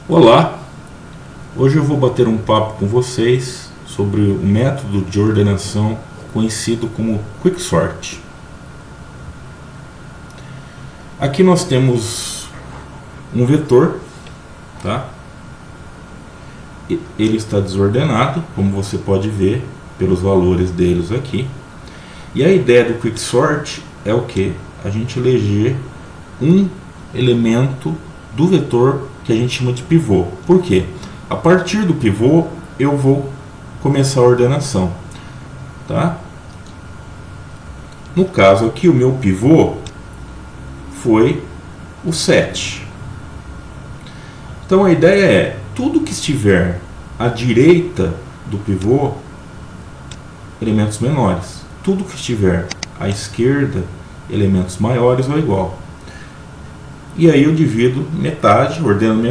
Olá, hoje eu vou bater um papo com vocês sobre o método de ordenação conhecido como Quicksort. Aqui nós temos um vetor, tá? Ele está desordenado, como você pode ver pelos valores deles aqui. E a ideia do Quicksort é o que? A gente eleger um elemento do vetor que a gente chama de pivô. Por quê? A partir do pivô eu vou começar a ordenação, tá? No caso aqui, o meu pivô foi o 7. Então a ideia é, tudo que estiver à direita do pivô, elementos menores. Tudo que estiver à esquerda, elementos maiores ou igual. E aí eu divido metade, ordeno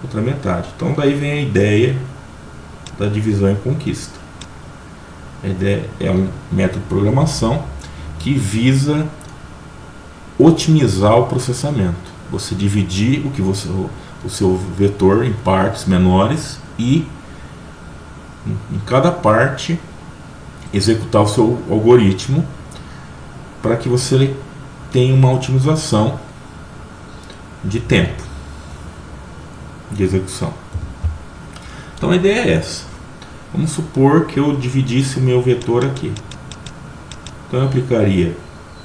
outra metade. Então daí vem a ideia da divisão em conquista. A ideia é um método de programação que visa otimizar o processamento. Você dividir o seu vetor em partes menores e em cada parte executar o seu algoritmo para que você tenha uma otimização de tempo de execução. Então a ideia é essa. Vamos supor que eu dividisse o meu vetor aqui. Então eu aplicaria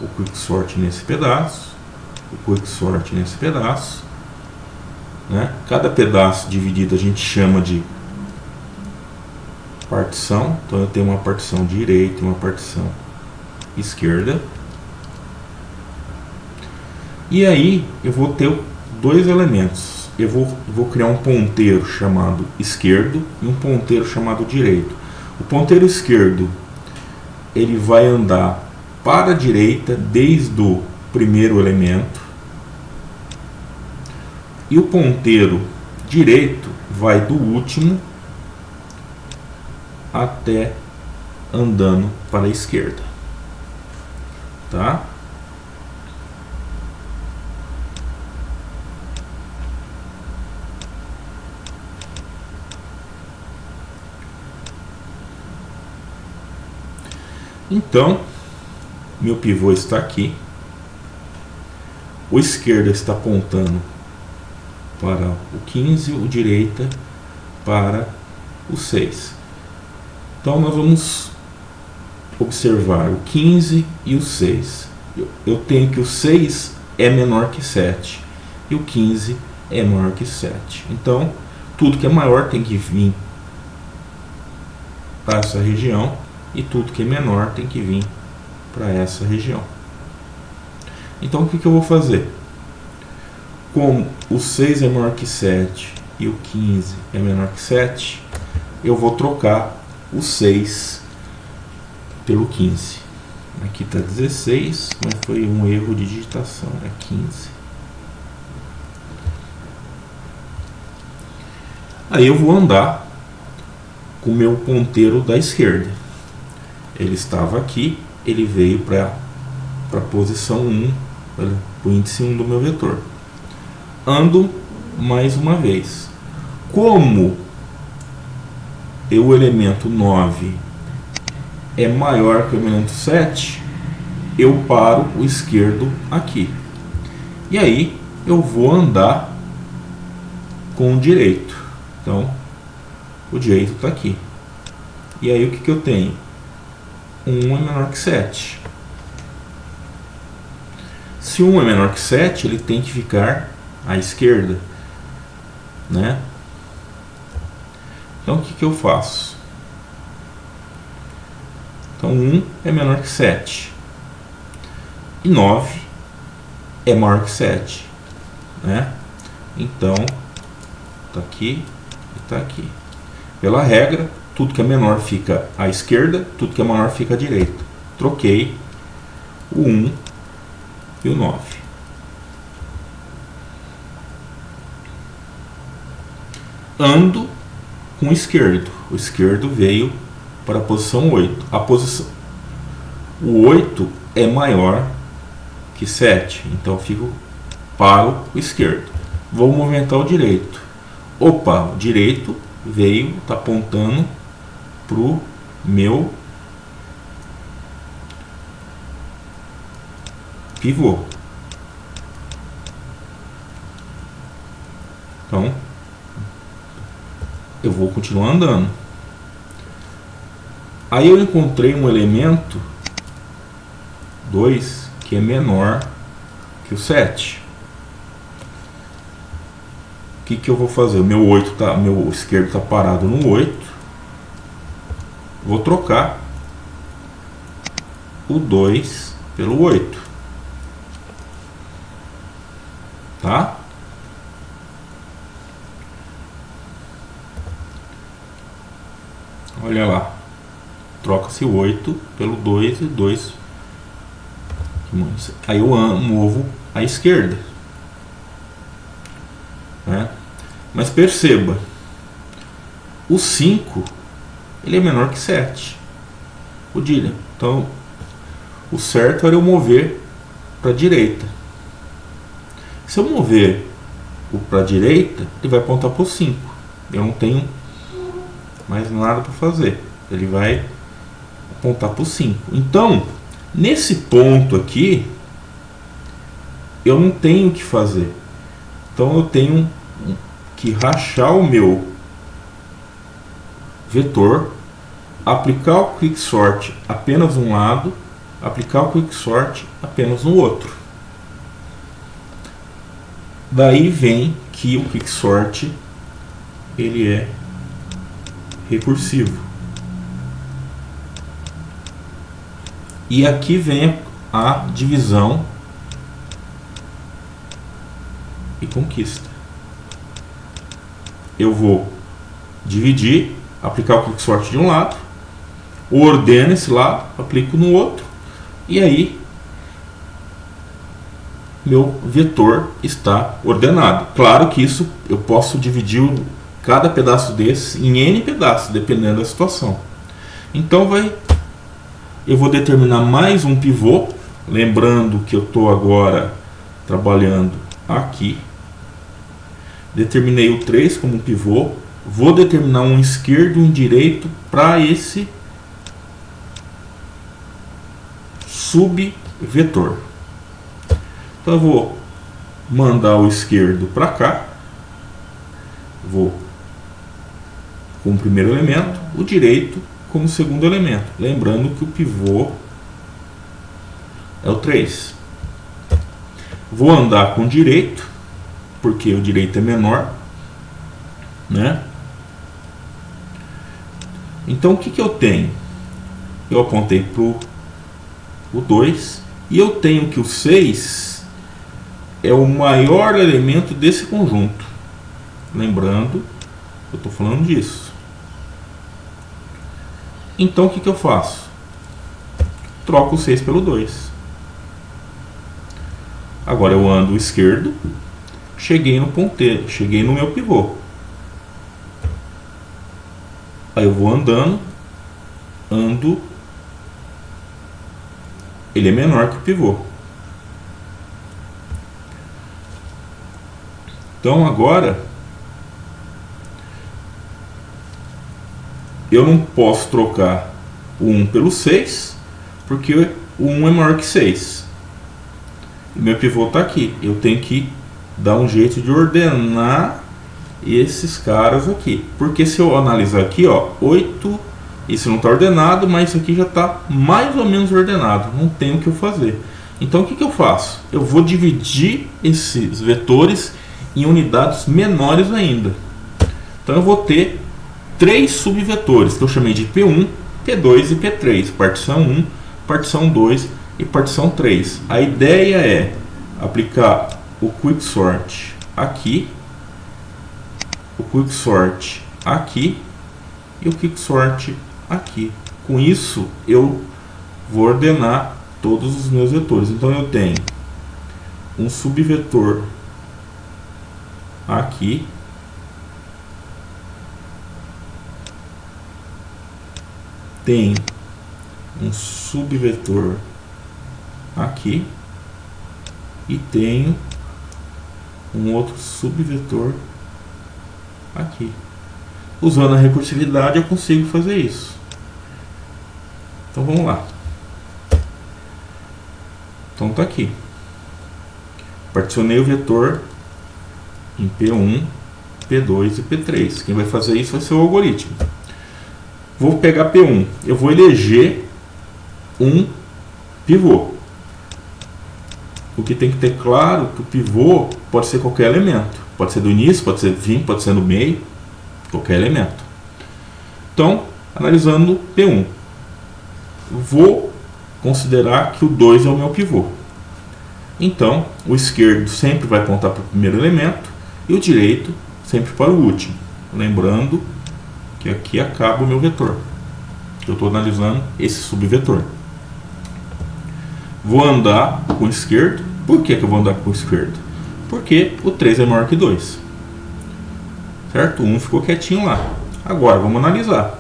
o Quicksort nesse pedaço, o Quicksort nesse pedaço, né? Cada pedaço dividido a gente chama de partição. Então eu tenho uma partição direita e uma partição esquerda. E aí eu vou ter dois elementos. Eu vou criar um ponteiro chamado esquerdo e um ponteiro chamado direito. O ponteiro esquerdo ele vai andar para a direita desde o primeiro elemento. E o ponteiro direito vai do último até andando para a esquerda. Tá? Então, meu pivô está aqui. O esquerdo está apontando para o 15, o direita para o 6. Então nós vamos observar o 15 e o 6. Eu tenho que o 6 é menor que 7 e o 15 é maior que 7. Então, tudo que é maior tem que vir para essa região e tudo que é menor tem que vir para essa região. Então o que eu vou fazer? Como o 6 é maior que 7 e o 15 é menor que 7, eu vou trocar o 6 pelo 15. Aqui está 16, mas foi um erro de digitação, é 15. Aí eu vou andar com o meu ponteiro da esquerda. Ele estava aqui, ele veio para a posição 1, para o índice 1 do meu vetor. Ando mais uma vez. Como o elemento 9 é maior que o elemento 7, eu paro o esquerdo aqui. E aí eu vou andar com o direito. Então, o direito está aqui. E aí o que eu tenho? 1 é menor que 7. Se 1 é menor que 7, ele tem que ficar à esquerda, né? Então o que eu faço? Então 1 é menor que 7 e 9 é maior que 7, né? Então está aqui e está aqui. Pela regra, tudo que é menor fica à esquerda, tudo que é maior fica à direita. Troquei o 1 e o 9. Ando com o esquerdo. O esquerdo veio para a posição 8. O 8 é maior que 7, então eu fico para o esquerdo. Vou movimentar o direito. opa, o direito veio, está apontando para o meu pivô. Então, eu vou continuar andando. Aí eu encontrei um elemento 2 que é menor que o 7. O que eu vou fazer? O meu 8 tá, meu esquerdo está parado no 8. Vou trocar o 2 pelo 8. Tá? Olha lá. Troca-se o 8 pelo 2 e 2. Aí eu movo à esquerda. Né? Mas perceba, o 5 ele é menor que 7. Então, o certo era eu mover para a direita. Se eu mover para a direita, ele vai apontar para o 5. Eu não tenho mais nada para fazer. Ele vai apontar para o 5. Então, nesse ponto aqui, eu não tenho o que fazer. Então, eu tenho que rachar o meu vetor, aplicar o quicksort apenas um lado, aplicar o quicksort apenas no outro. Daí vem que o quicksort ele é recursivo. E aqui vem a divisão e conquista. Eu vou dividir, aplicar o quicksort de um lado, ordeno esse lado, aplico no outro, e aí meu vetor está ordenado. Claro que isso eu posso dividir cada pedaço desse em N pedaços, dependendo da situação. Então eu vou determinar mais um pivô, lembrando que eu estou agora trabalhando aqui. Determinei o 3 como pivô, vou determinar um esquerdo e um direito para esse subvetor. Então eu vou mandar o esquerdo para cá, vou com o primeiro elemento, o direito como segundo elemento, lembrando que o pivô é o 3. Vou andar com o direito, porque o direito é menor, né? Então o que eu tenho? Eu apontei para o 2 e eu tenho que o 6 é o maior elemento desse conjunto. Lembrando, eu estou falando disso. Então o que eu faço? Troco o 6 pelo 2. Agora eu ando esquerdo, cheguei no ponteiro, cheguei no meu pivô. Aí eu vou andando, ele é menor que o pivô. Então agora eu não posso trocar o 1 pelo 6, porque o 1 é maior que 6. O meu pivô está aqui. Eu tenho que dar um jeito de ordenar esses caras aqui. Porque se eu analisar aqui, ó, 8, isso não está ordenado, mas isso aqui já está mais ou menos ordenado. Não tem o que eu fazer. Então o que eu faço? Eu vou dividir esses vetores em unidades menores ainda. Então eu vou ter 3 subvetores que eu chamei de P1, P2 e P3. Partição 1, partição 2 e partição 3. A ideia é aplicar o quicksort aqui, o quicksort aqui e o quicksort aqui. Com isso eu vou ordenar todos os meus vetores. Então eu tenho um subvetor aqui, tenho um subvetor aqui e tenho um outro subvetor aqui. Usando a recursividade eu consigo fazer isso. Então vamos lá. Então tá aqui. Particionei o vetor em P1, P2 e P3. Quem vai fazer isso vai ser o algoritmo. Vou pegar P1. Eu vou eleger um pivô. O que tem que ter claro que o pivô pode ser qualquer elemento. Pode ser do início, pode ser do fim, pode ser no meio. Qualquer elemento. Então, analisando P1. Vou considerar que o 2 é o meu pivô. Então, o esquerdo sempre vai apontar para o primeiro elemento e o direito sempre para o último. Lembrando que aqui acaba o meu vetor. Eu estou analisando esse subvetor. Vou andar com o esquerdo. Por que eu vou andar com o esquerdo? Porque o 3 é maior que 2. Certo? O 1 ficou quietinho lá. Agora, vamos analisar.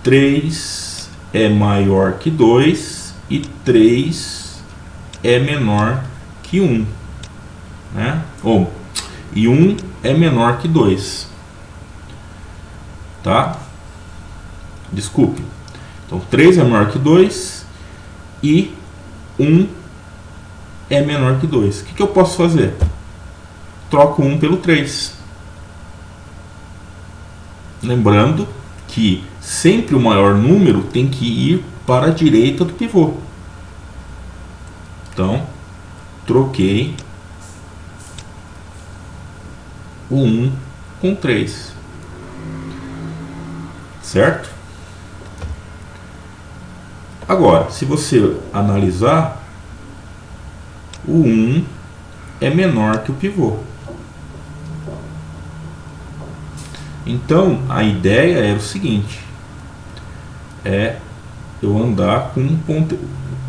3 é maior que 2 e 3 é menor que 1. Né? E 1 é menor que 2. Tá? Desculpe. Então, 3 é maior que 2 e 1 é menor que 2. O que eu posso fazer? Troco 1 pelo 3. Lembrando que sempre o maior número tem que ir para a direita do pivô. Então, troquei o 1 com 3. Certo? Agora, se você analisar, o 1 é menor que o pivô. Então, a ideia era o seguinte: eu andar com um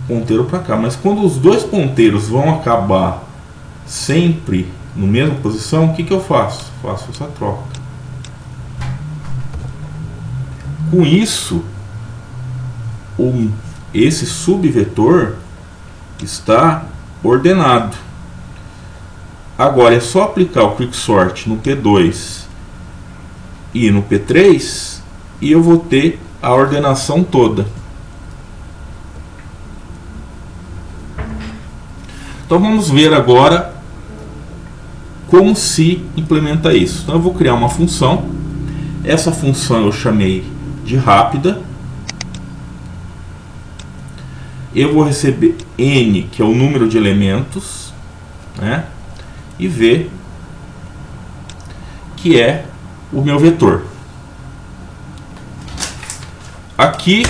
ponteiro para cá. Mas quando os dois ponteiros vão acabar sempre na mesma posição, o que eu faço? Faço essa troca. Com isso, esse subvetor está ordenado. Agora é só aplicar o quicksort no P2 e no P3 e eu vou ter a ordenação toda. Então vamos ver agora como se implementa isso. Então eu vou criar uma função. Essa função eu chamei de rápida. Eu vou receber n, que é o número de elementos, né? E v, que é o meu vetor. Aqui,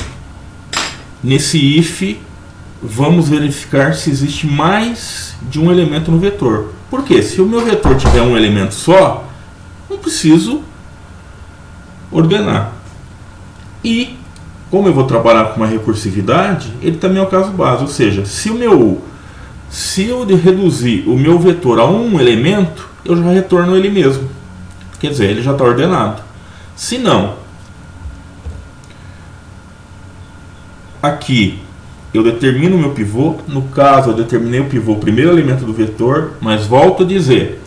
nesse if, vamos verificar se existe mais de um elemento no vetor. Por quê? Se o meu vetor tiver um elemento só, não preciso ordenar. E, como eu vou trabalhar com uma recursividade, ele também é o caso base. Ou seja, se eu reduzir o meu vetor a um elemento, eu já retorno ele mesmo. Quer dizer, ele já está ordenado. Se não, aqui eu determino o meu pivô. No caso, eu determinei o pivô, o primeiro elemento do vetor, mas volto a dizer,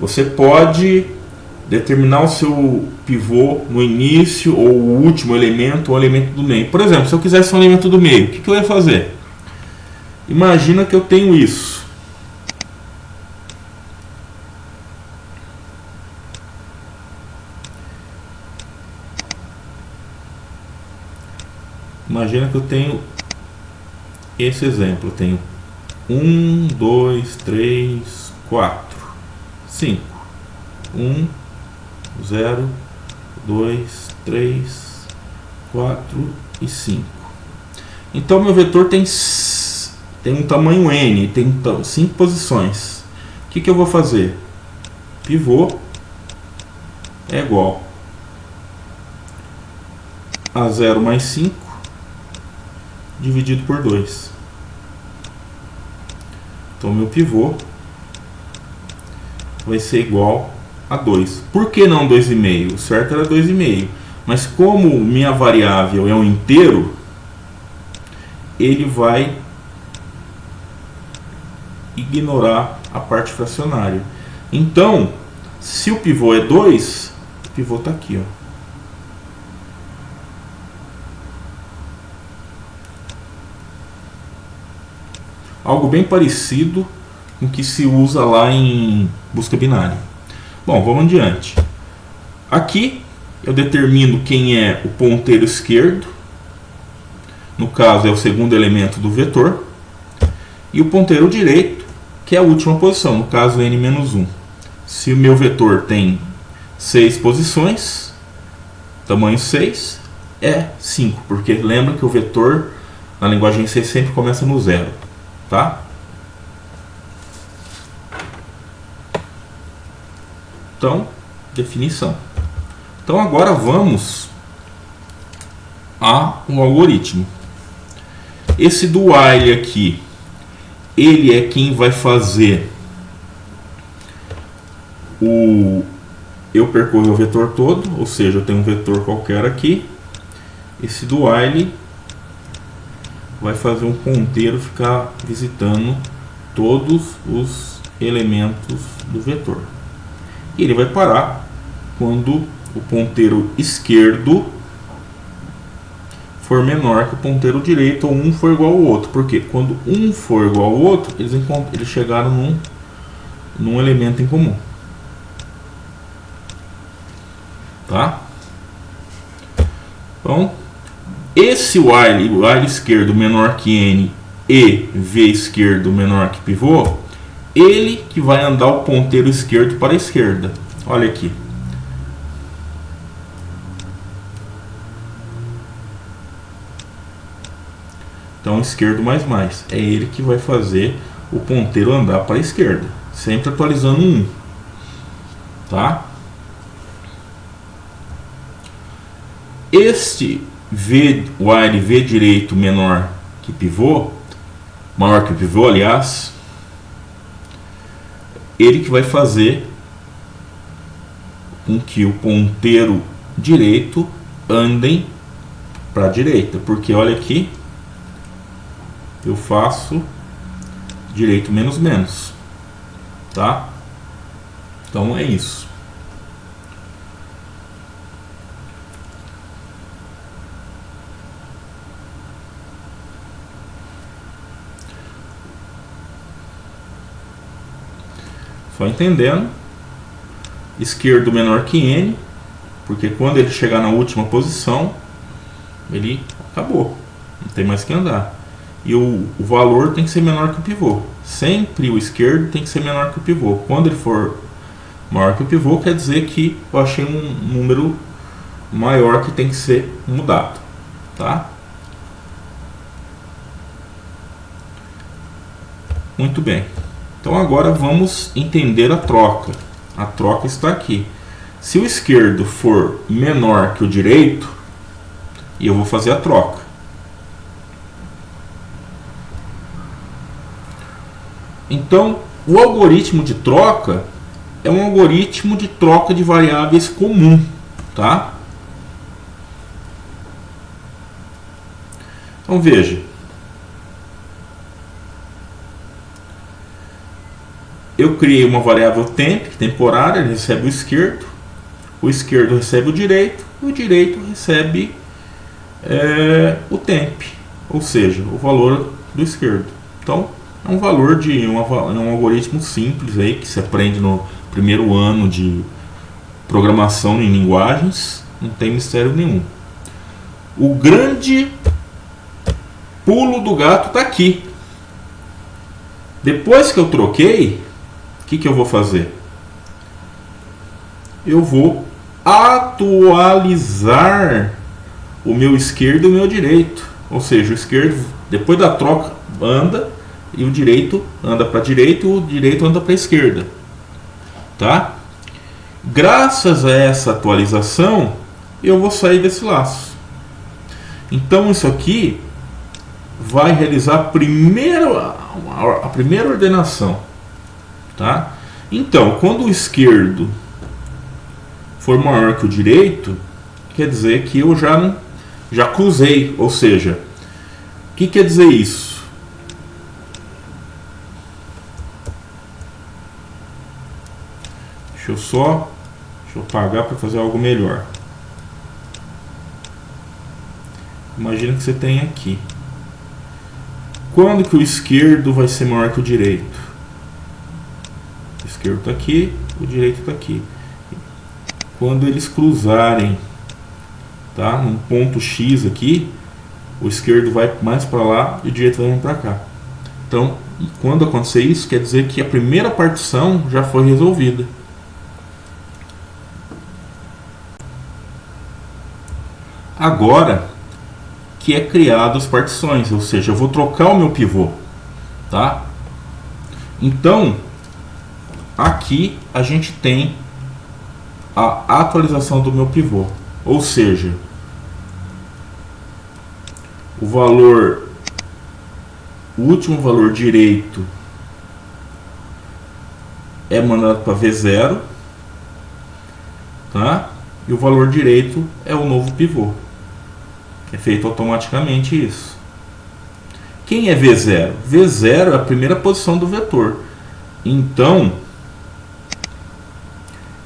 você pode determinar o seu pivô no início ou o último elemento ou o elemento do meio. Por exemplo, se eu quisesse um elemento do meio, o que eu ia fazer? Imagina que eu tenho isso. Imagina que eu tenho esse exemplo. Eu tenho 1, 2, 3, 4, 5. 1, 0, 2, 3, 4 e 5. Então meu vetor tem um tamanho n, tem 5 posições. O que eu vou fazer? Pivô é igual a 0 mais 5 dividido por 2. Então meu pivô vai ser igual a 2. Por que não 2,5? O certo era 2,5. Mas como minha variável é um inteiro, ele vai ignorar a parte fracionária. Então, Se o pivô é 2, o pivô está aqui, ó. Algo bem parecido com o que se usa lá em busca binária. Bom, vamos adiante. Aqui eu determino quem é o ponteiro esquerdo. No caso é o segundo elemento do vetor. E o ponteiro direito, que é a última posição, no caso n-1. Se o meu vetor tem 6 posições, tamanho 6, é 5. Porque lembra que o vetor na linguagem C sempre começa no 0. Tá? Então, definição. Então agora vamos ao algoritmo. Esse do while aqui, ele é quem vai fazer eu percorro o vetor todo, ou seja, eu tenho um vetor qualquer aqui. Esse do while vai fazer um ponteiro ficar visitando todos os elementos do vetor. E ele vai parar quando o ponteiro esquerdo for menor que o ponteiro direito ou um for igual ao outro. Porque quando um for igual ao outro, eles chegaram num elemento em comum. Tá? Então, esse while, o while esquerdo menor que n e v esquerdo menor que pivô, ele que vai andar o ponteiro esquerdo para a esquerda. Olha aqui. Então, esquerdo mais. É ele que vai fazer o ponteiro andar para a esquerda. Sempre atualizando 1. Tá? Este while v direito menor que pivô, maior que o pivô, aliás, ele que vai fazer com que o ponteiro direito andem para a direita, porque olha aqui, eu faço direito menos, tá? Então é isso. Só entendendo, esquerdo menor que n, porque quando ele chegar na última posição, ele acabou, não tem mais que andar. E o valor tem que ser menor que o pivô. Sempre o esquerdo tem que ser menor que o pivô. Quando ele for maior que o pivô, quer dizer que eu achei um número maior que tem que ser mudado. Tá? Muito bem. Então agora vamos entender a troca. A troca está aqui. Se o esquerdo for menor que o direito, e eu vou fazer a troca. Então, o algoritmo de troca é um algoritmo de troca de variáveis comum, tá? Então veja. Eu criei uma variável temp, temporária, ele recebe o esquerdo recebe o direito recebe o temp, ou seja, o valor do esquerdo. Então, é um valor de um algoritmo simples aí que se aprende no primeiro ano de programação em linguagens, não tem mistério nenhum. O grande pulo do gato está aqui. Depois que eu troquei, o que eu vou fazer? Eu vou atualizar o meu esquerdo e o meu direito. Ou seja, o esquerdo, depois da troca, anda, e o direito anda para a direita e o direito anda para a esquerda. Tá? Graças a essa atualização, eu vou sair desse laço. Então isso aqui vai realizar a primeira ordenação. Tá? Então, quando o esquerdo for maior que o direito, quer dizer que eu já cruzei. Ou seja, o que quer dizer isso? Deixa Deixa eu apagar para fazer algo melhor. Imagina que você tem aqui. Quando que o esquerdo vai ser maior que o direito? O esquerdo está aqui, o direito está aqui. Quando eles cruzarem, tá? Num ponto X aqui, o esquerdo vai mais para lá e o direito vai para cá. Então, quando acontecer isso, quer dizer que a primeira partição já foi resolvida. Agora que é criado as partições, ou seja, eu vou trocar o meu pivô, tá? Então, aqui a gente tem a atualização do meu pivô, ou seja, o último valor direito é mandado para V0, tá? E o valor direito é o novo pivô. É feito automaticamente isso. Quem é V0? V0 é a primeira posição do vetor. Então,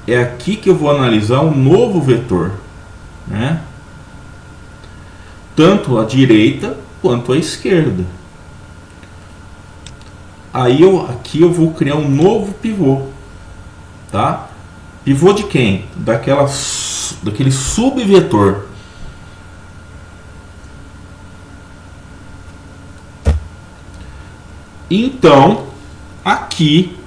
é aqui que eu vou analisar um novo vetor, né? Tanto a direita quanto a esquerda. Aí aqui eu vou criar um novo pivô, tá? Pivô de quem? Daquele subvetor. Então, aqui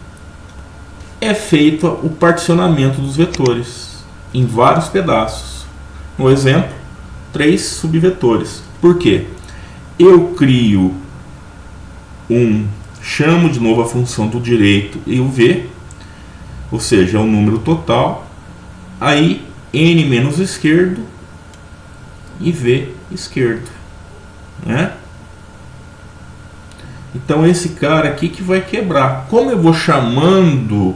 é feito o particionamento dos vetores em vários pedaços. No exemplo, 3 subvetores. Por quê? Eu crio chamo de novo a função do direito e o V, ou seja, é o número total, aí N menos esquerdo e V esquerdo, né? Então esse cara aqui que vai quebrar. Como eu vou chamando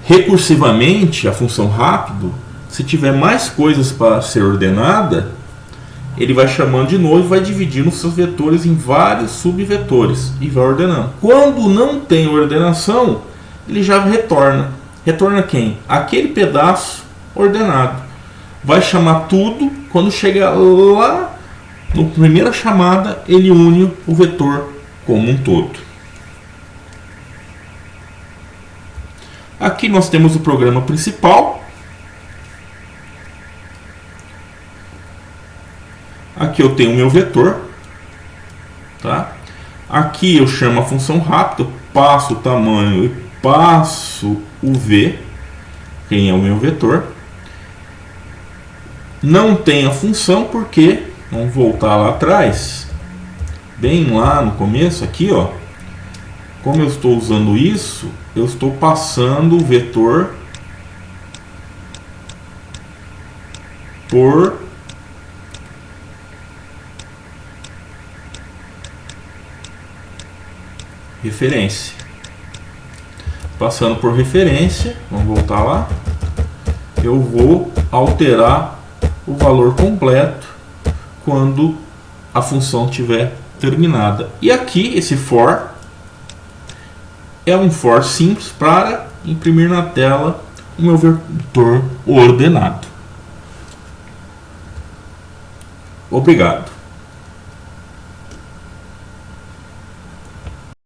recursivamente a função rápido, se tiver mais coisas para ser ordenada, ele vai chamando de novo e vai dividindo os seus vetores em vários subvetores e vai ordenando. Quando não tem ordenação, ele já retorna. Retorna quem? Aquele pedaço ordenado. Vai chamar tudo. Quando chegar lá, na primeira chamada, ele une o vetor como um todo. Aqui nós temos o programa principal. Aqui eu tenho o meu vetor, tá? Aqui eu chamo a função rápida, passo o tamanho e passo o V, quem é o meu vetor. Não tem a função porque, vamos voltar lá atrás, bem lá no começo, aqui ó, como eu estou usando isso, eu estou passando o vetor por referência. Passando por referência, vamos voltar lá, eu vou alterar o valor completo quando a função estiver terminada. E aqui esse for é um for simples para imprimir na tela o meu vetor ordenado. Obrigado.